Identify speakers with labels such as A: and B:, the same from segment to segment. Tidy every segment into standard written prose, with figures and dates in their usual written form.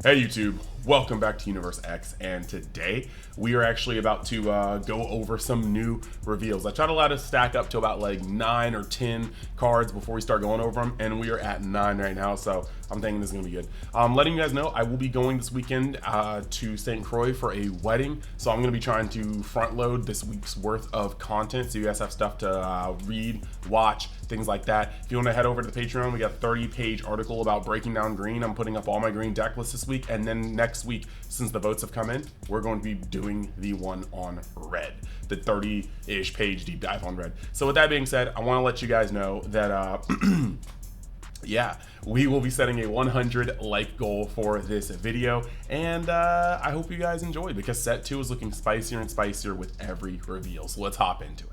A: Hey YouTube, welcome back to Universe X, and today we are actually about to go over some new reveals. I tried to let us stack up to about like 9 or 10 cards before we start going over them, and we are at 9 right now, so I'm thinking this is gonna be good. Letting you guys know, I will be going this weekend to St. Croix for a wedding, so I'm gonna be trying to front load this week's worth of content, so you guys have stuff to read, watch, things like that. If you want to head over to the Patreon, we got a 30-page article about breaking down green. I'm putting up all my green deck lists this week, and then next week, since the votes have come in, we're going to be doing the one on red, the 30-ish page deep dive on red. So with that being said, I want to let you guys know that yeah, we will be setting a 100 like goal for this video, and I hope you guys enjoy, because set 2 is looking spicier and spicier with every reveal. So let's hop into it.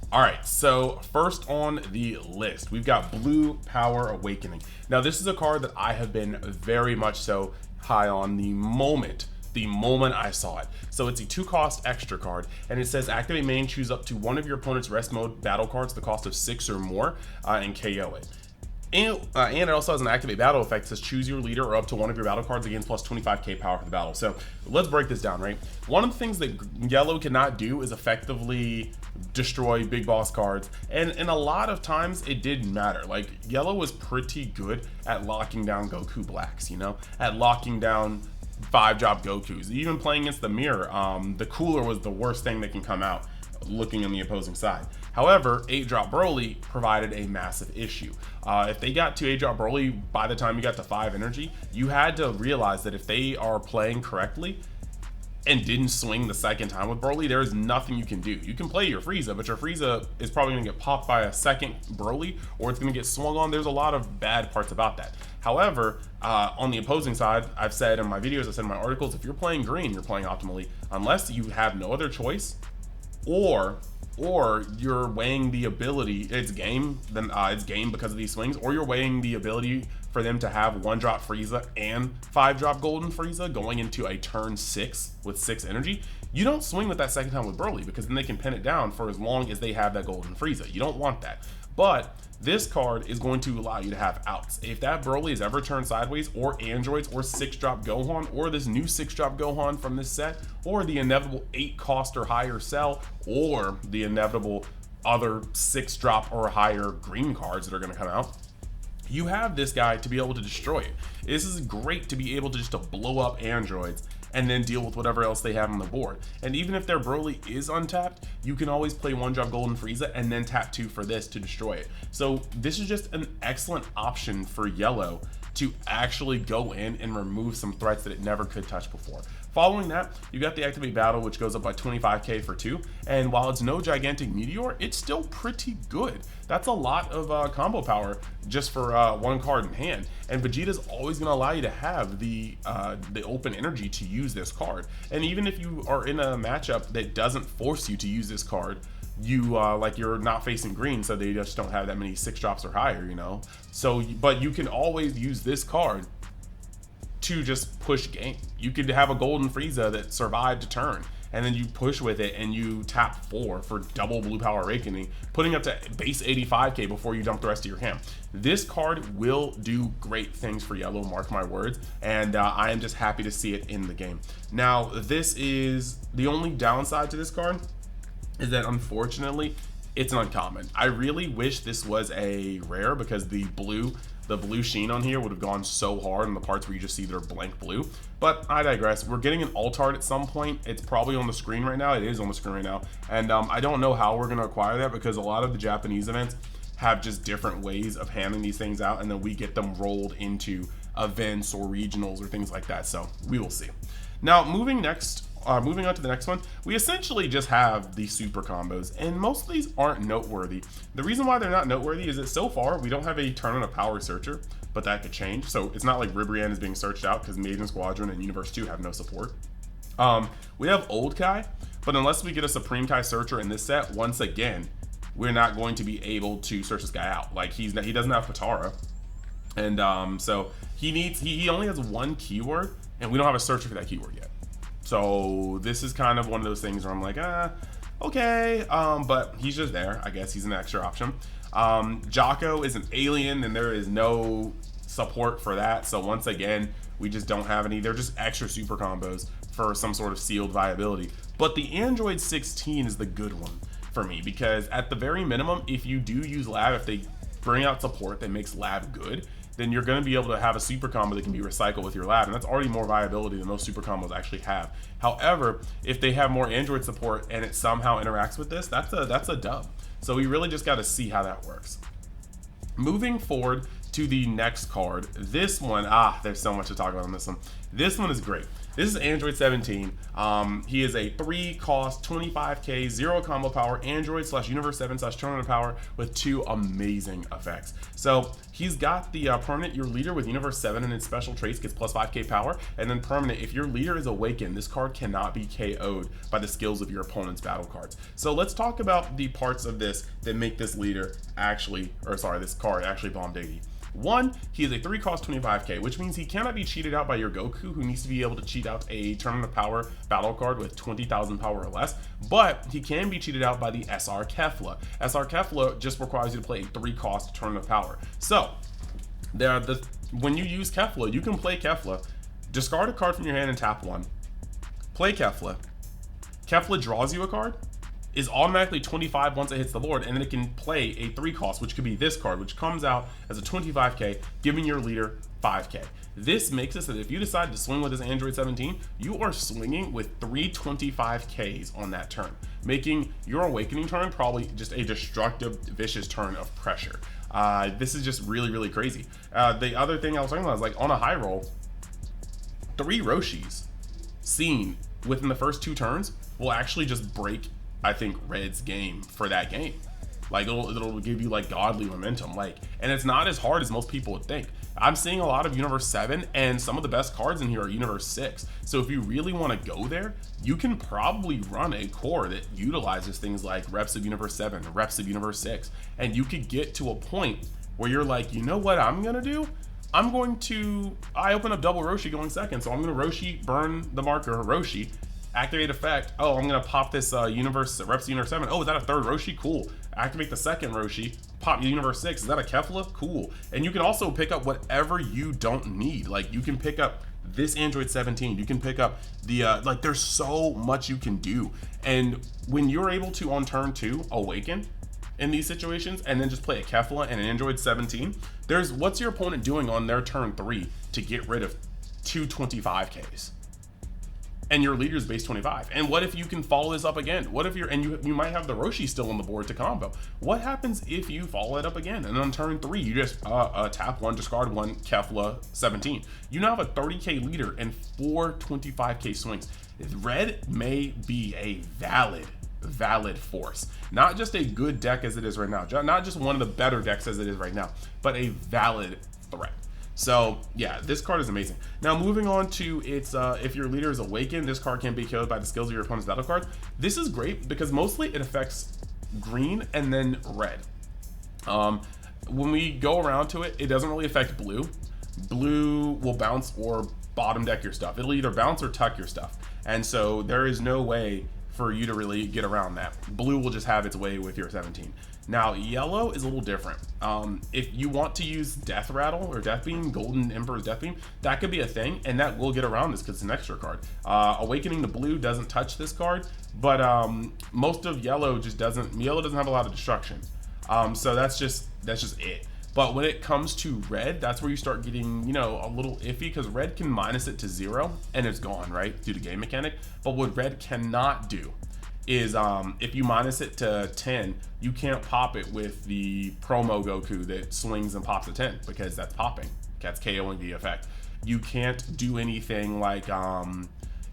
A: All right, so first on the list, we've got Blue Power Awakening. Now, this is a card that I have been very much so high on the moment I saw it. So it's a 2-cost extra card, and it says activate main, choose up to one of your opponent's rest mode battle cards, the cost of 6 or more, and KO it. And it also has an activate battle effect that says choose your leader or up to one of your battle cards again plus 25k power for the battle. So let's break this down, right? One of the things that yellow cannot do is effectively destroy big boss cards, and a lot of times it didn't matter. Like, yellow was pretty good at locking down Goku blacks, you know, at locking down 5-drop Gokus. Even playing against the mirror, the cooler was the worst thing that can come out looking on the opposing side. However, 8-drop Broly provided a massive issue. If they got to 8-drop Broly by the time you got to 5 energy, you had to realize that if they are playing correctly and didn't swing the second time with Broly, there is nothing you can do. You can play your Frieza, but your Frieza is probably going to get popped by a second Broly, or it's going to get swung on. There's a lot of bad parts about that. However, on the opposing side, I've said in my videos, I said in my articles, if you're playing green, you're playing optimally, unless you have no other choice, or you're weighing the ability, it's game because of these swings, or you're weighing the ability for them to have 1-drop Frieza and 5-drop Golden Frieza going into a turn 6 with 6 energy. You don't swing with that second time with Broly, because then they can pin it down for as long as they have that Golden Frieza. You don't want that. But this card is going to allow you to have outs. If that Broly is ever turned sideways, or androids, or 6-drop Gohan, or this new 6-drop Gohan from this set, or the inevitable 8-cost or higher Cell, or the inevitable other 6-drop or higher green cards that are going to come out, you have this guy to be able to destroy it. This is great to be able to just to blow up androids and then deal with whatever else they have on the board. And even if their Broly is untapped, you can always play 1-drop Golden Frieza and then tap 2 for this to destroy it. So this is just an excellent option for yellow to actually go in and remove some threats that it never could touch before. Following that, you got the activate battle, which goes up by 25k for 2, and while it's no gigantic meteor, it's still pretty good. That's a lot of combo power just for 1 card in hand, and Vegeta's always going to allow you to have the open energy to use this card. And even if you are in a matchup that doesn't force you to use this card, you like you're not facing green, so they just don't have that many 6-drops or higher, you know. So, but you can always use this card to just push game. You could have a Golden Frieza that survived a turn, and then you push with it and you tap 4 for double Blue Power Awakening, putting up to base 85k before you dump the rest of your hand. This card will do great things for yellow, mark my words, and I am just happy to see it in the game. Now, this is the only downside to this card, is that unfortunately it's an uncommon. I really wish this was a rare, because the blue sheen on here would have gone so hard in the parts where you just see they're blank blue. But I digress. We're getting an Altart at some point. It's probably on the screen right now. It is on the screen right now, and I don't know how we're going to acquire that, because a lot of the Japanese events have just different ways of handing these things out, and then we get them rolled into events or regionals or things like that. So we will see. Now, moving on to the next one, we essentially just have the super combos, and most of these aren't noteworthy. The reason why they're not noteworthy is that so far we don't have a turn on a power searcher, but that could change. So it's not like Ribrianne is being searched out, because Maiden Squadron and Universe 2 have no support. We have Old Kai, but unless we get a Supreme Kai searcher in this set, once again, we're not going to be able to search this guy out. Like, he doesn't have Patara, and so he only has 1 keyword, and we don't have a searcher for that keyword yet. So this is kind of one of those things where I'm like, okay, but he's just there. I guess he's an extra option. Jocko is an alien, and there is no support for that. So once again, we just don't have any. They're just extra super combos for some sort of sealed viability. But the Android 16 is the good one for me, because at the very minimum, if you do use lab, if they bring out support that makes lab good, then you're going to be able to have a super combo that can be recycled with your lab, and that's already more viability than most super combos actually have. However, if they have more Android support and it somehow interacts with this, that's a dub. So we really just got to see how that works. Moving forward to the next card, this one, there's so much to talk about on this one. This one is great. This is Android 17. He is a 3 cost, 25k, 0 combo power, Android / Universe 7 / tournament power with 2 amazing effects. So he's got the permanent, your leader with Universe 7 and its special traits gets plus 5k power, and then permanent, if your leader is awakened, this card cannot be KO'd by the skills of your opponent's battle cards. So let's talk about the parts of this that make this leader actually, this card actually bomb diggy. One, he is a 3 cost 25k, which means he cannot be cheated out by your Goku, who needs to be able to cheat out a Tournament of Power battle card with 20,000 power or less, but he can be cheated out by the SR Kefla. SR Kefla just requires you to play a 3 cost Tournament of Power. So, when you use Kefla, you can play Kefla, discard a card from your hand and tap 1, play Kefla. Kefla draws you a card, is automatically 25 once it hits the board, and then it can play a 3 cost, which could be this card, which comes out as a 25k, giving your leader 5k. This makes it so that if you decide to swing with this Android 17, you are swinging with 3 25ks on that turn, making your awakening turn probably just a destructive, vicious turn of pressure. This is just really, really crazy. The other thing I was talking about is, like, on a high roll, 3 Roshis seen within the first 2 turns will actually just break, I think, Red's game for that game. Like, it'll give you like godly momentum, like, and it's not as hard as most people would think. I'm seeing a lot of Universe 7, and some of the best cards in here are Universe 6. So if you really want to go there, you can probably run a core that utilizes things like reps of Universe 7, reps of Universe 6, and you could get to a point where you're like, you know what I'm gonna do? I open up double Roshi going second, so I'm gonna Roshi, burn the marker, Roshi, activate effect. Oh, I'm gonna pop this Universe Reps Universe 7. Oh, is that a 3rd Roshi? Cool. Activate the 2nd Roshi. Pop Universe 6. Is that a Kefla? Cool. And you can also pick up whatever you don't need. Like, you can pick up this Android 17. You can pick up the like, there's so much you can do. And when you're able to, on turn 2, awaken in these situations and then just play a Kefla and an Android 17, what's your opponent doing on their turn 3 to get rid of 2 25ks? And your leader's base 25. And what if you can follow this up again? What if you might have the Roshi still on the board to combo? What happens if you follow it up again? And on turn 3, you just tap 1, discard 1, Kefla 17. You now have a 30k leader and 4 25k swings. Red may be a valid force. Not just a good deck as it is right now. Not just one of the better decks as it is right now, but a valid threat. So yeah, this card is amazing. Now moving on to its, if your leader is awakened, this card can be killed by the skills of your opponent's battle cards. This is great because mostly it affects green and then red. When we go around to it, it doesn't really affect blue. Blue will bounce or bottom deck your stuff. It'll either bounce or tuck your stuff. And so there is no way for you to really get around that. Blue will just have its way with your 17. Now, yellow is a little different. If you want to use Death Rattle or Death Beam, Golden Emperor's Death Beam, that could be a thing, and that will get around this because it's an extra card. Awakening the Blue doesn't touch this card, but most of yellow just doesn't. Yellow doesn't have a lot of destruction, so that's just it. But when it comes to red, that's where you start getting, you know, a little iffy because red can minus it to 0 and it's gone, right, due to game mechanic. But what red cannot do is if you minus it to 10, you can't pop it with the promo Goku that swings and pops a 10 because that's popping. That's KOing the effect. You can't do anything like,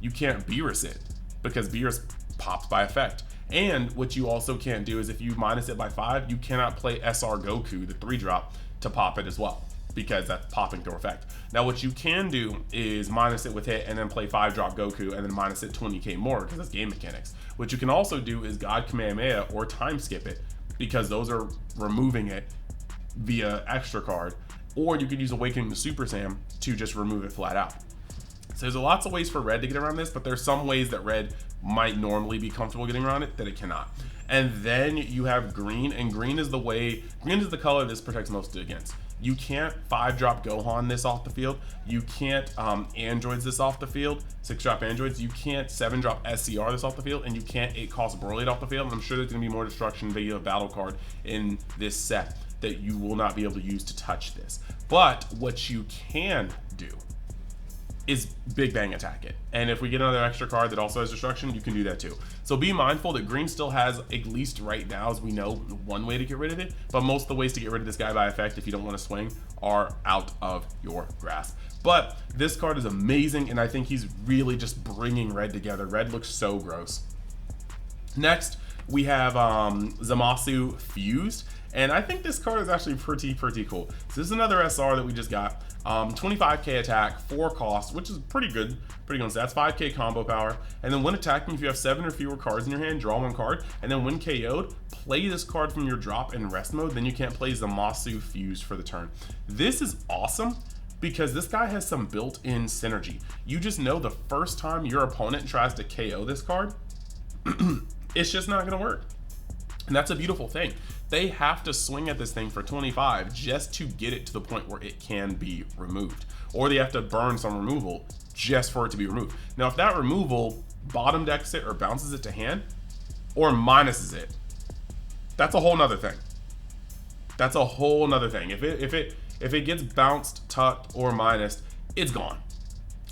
A: you can't Beerus it because Beerus pops by effect. And what you also can't do is if you minus it by 5, you cannot play SR Goku, the 3-drop, to pop it as well because that's popping through effect. Now what you can do is minus it with hit and then play 5-drop Goku and then minus it 20k more because that's game mechanics. What you can also do is God Kamehameha or time skip it because those are removing it via extra card, or you could use Awakening the Super Saiyan to just remove it flat out. So there's lots of ways for red to get around this, but there's some ways that red might normally be comfortable getting around it that it cannot. And then you have green, and green is the color this protects most against. You can't 5-drop Gohan this off the field. You can't androids this off the field, 6-drop androids. You can't 7-drop SCR this off the field, and you can't 8-cost Broly off the field. And I'm sure there's gonna be more destruction via battle card in this set that you will not be able to use to touch this. But what you can do is Big Bang attack it. And if we get another extra card that also has destruction, you can do that too. So be mindful that green still has, at least right now, as we know, one way to get rid of it, but most of the ways to get rid of this guy by effect, if you don't want to swing, are out of your grasp. But this card is amazing, and I think he's really just bringing red together. Red looks so gross. Next, we have Zamasu Fuse. And I think this card is actually pretty cool. So this is another SR that we just got. 25k attack, 4 cost, which is pretty good stats. 5k combo power. And then when attacking, if you have 7 or fewer cards in your hand, draw 1 card. And then when KO'd, play this card from your drop in rest mode. Then you can't play Zamasu Fuse for the turn. This is awesome because this guy has some built-in synergy. You just know the first time your opponent tries to KO this card, it's just not gonna work. And that's a beautiful thing. They have to swing at this thing for 25 just to get it to the point where it can be removed. Or they have to burn some removal just for it to be removed. Now, if that removal bottom decks it or bounces it to hand or minuses it, that's a whole nother thing. That's a whole nother thing. If it gets bounced, tucked, or minused, it's gone.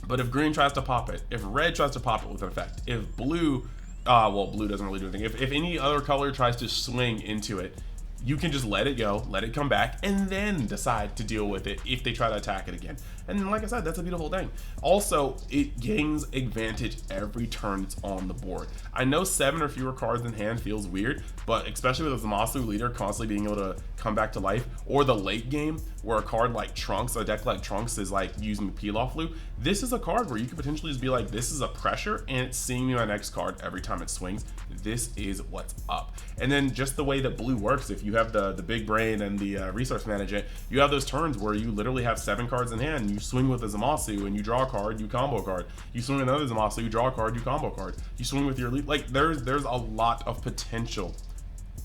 A: But if green tries to pop it, if red tries to pop it with an effect, if blue, well, blue doesn't really do anything. If any other color tries to swing into it, you can just let it go, let it come back, and then decide to deal with it if they try to attack it again. And like I said, that's a beautiful thing. Also, it gains advantage every turn it's on the board. I know 7 or fewer cards in hand feels weird, but especially with a Zamasu leader constantly being able to come back to life, or the late game where a card like Trunks, a deck like Trunks is like using the peel off loop, this is a card where you could potentially just be like, this is a pressure and it's seeing me my next card every time it swings. This is what's up. And then just the way that blue works, if you have the big brain and the resource management, you have those turns where you literally have 7 cards in hand. You swing with a Zamasu and you draw a card, you combo a card. You swing with another Zamasu, you draw a card, you combo a card. You swing with your lead. Like there's a lot of potential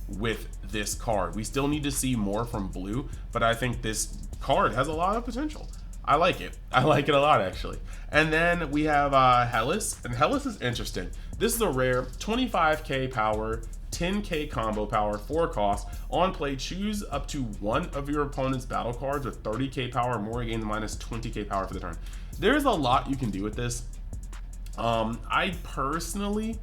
A: with this card. We still need to see more from blue, but I think this card has a lot of potential. I like it. I like it a lot, actually. And then we have Helis, and Helis is interesting. This is a rare 25k power, 10k combo power, 4 cost. On play, choose up to one of your opponent's battle cards with 30k power or more, gain minus 20k power for the turn. There's a lot you can do with this. I personally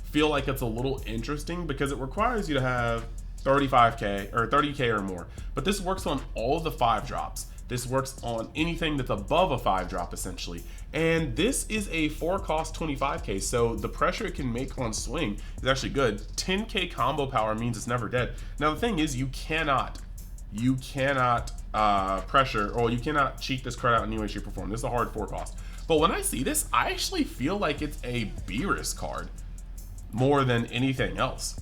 A: feel like it's a little interesting because it requires you to have 35k or 30k or more. But this works on all of the 5-drops. This works on anything that's above a 5-drop essentially. And this is a 4 cost 25k, so the pressure it can make on swing is actually good. 10k combo power means it's never dead. Now the thing is, you cannot pressure, or you cannot cheat this card out in any way, shape, or form. This is a hard 4 cost. But when I see this, I actually feel like it's a Beerus card more than anything else.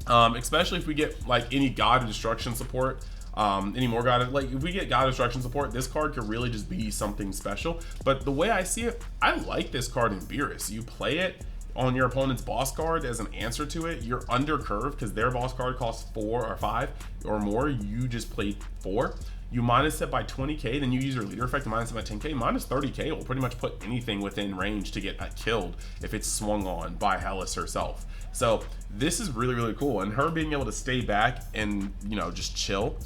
A: Especially if we get like any God of Destruction support. Any more God, like if we get God Destruction support, this card could really just be something special. But the way I see it, I like this card in Beerus. You play it on your opponent's boss card as an answer to it. You're under curve because their boss card costs 4 or 5 or more. You just played 4. You minus it by 20k, then you use your leader effect to minus it by 10k. Minus 30k will pretty much put anything within range to get killed if it's swung on by Helis herself. So this is really cool, and her being able to stay back and, you know, just chill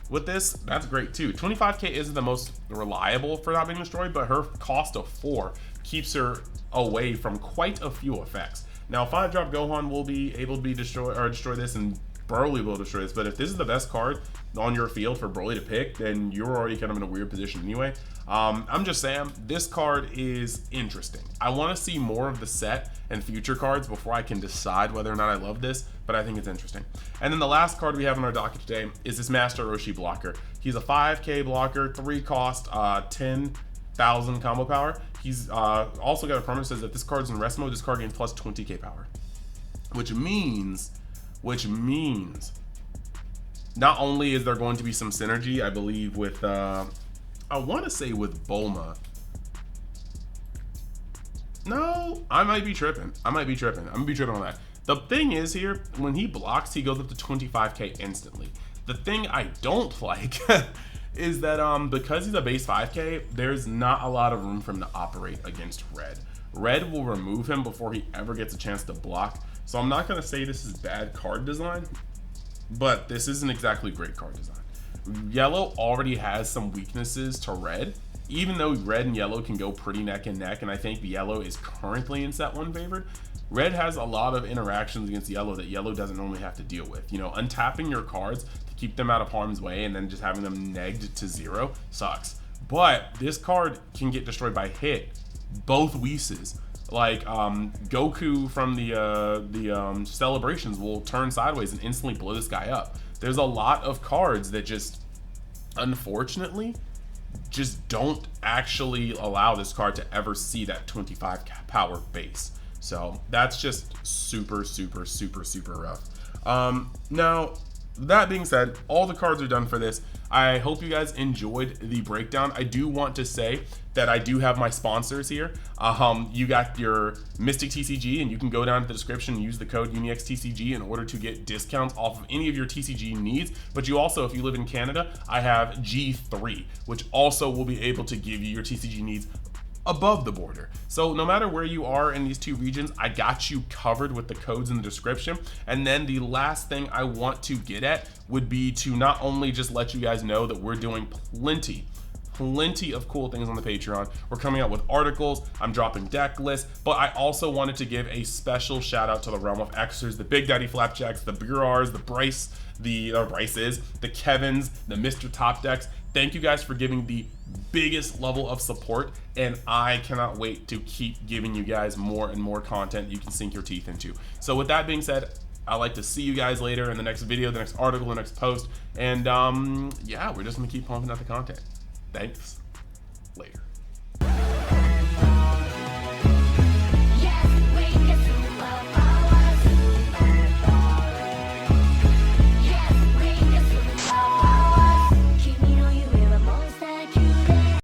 A: with this, that's great too. 25k isn't the most reliable for not being destroyed, but her cost of 4 keeps her away from quite a few effects. Now 5-drop Gohan will be able to be destroy this, and Broly will destroy this, but if this is the best card on your field for Broly to pick, then you're already kind of in a weird position anyway. I'm just saying, this card is interesting. I want to see more of the set and future cards before I can decide whether or not I love this, but I think it's interesting. And then the last card we have on our docket today is this Master Roshi blocker. He's a 5k blocker, 3 cost, 10,000 combo power. He's also got a permanent that says if this card's in rest mode, this card gains plus 20k power, which means not only is there going to be some synergy, I believe, with I want to say with Bulma. No, I might be tripping. I'm gonna be tripping on that. The thing is here, when he blocks, he goes up to 25k instantly. The thing I don't like is that because he's a base 5K, there's not a lot of room for him to operate against red. Red will remove him before he ever gets a chance to block. So I'm not going to say this is bad card design, but this isn't exactly great card design. Yellow already has some weaknesses to red, even though red and yellow can go pretty neck and neck, and I think yellow is currently in set 1 favored. Red has a lot of interactions against yellow that yellow doesn't normally have to deal with. You know, untapping your cards to keep them out of harm's way and then just having them negged to 0 sucks. But this card can get destroyed by hit. Both Whises, like Goku from the celebrations, will turn sideways and instantly blow this guy up. There's a lot of cards that just, unfortunately, just don't actually allow this card to ever see that 25 power base. So that's just super rough. Now, that being said, all the cards are done for this. I hope you guys enjoyed the breakdown. I do want to say that I do have my sponsors here. You got your Mystic TCG, and you can go down to the description and use the code UNIXTCG in order to get discounts off of any of your TCG needs. But you also, if you live in Canada, I have G3, which also will be able to give you your TCG needs above the border. So no matter where you are in these two regions, I got you covered with the codes in the description. And then the last thing I want to get at would be to not only just let you guys know that we're doing plenty of cool things on the Patreon. We're coming out with articles, I'm dropping deck lists, but I also wanted to give a special shout out to the Realm of Xers, the Big Daddy Flapjacks, the Burars, the Bryce, the Bryces, the Kevins, the Mr. Top Decks. Thank you guys for giving the biggest level of support, and I cannot wait to keep giving you guys more and more content you can sink your teeth into. So with that being said, I'd like to see you guys later in the next video, the next article, the next post, and yeah, we're just gonna keep pumping out the content. Thanks. Later.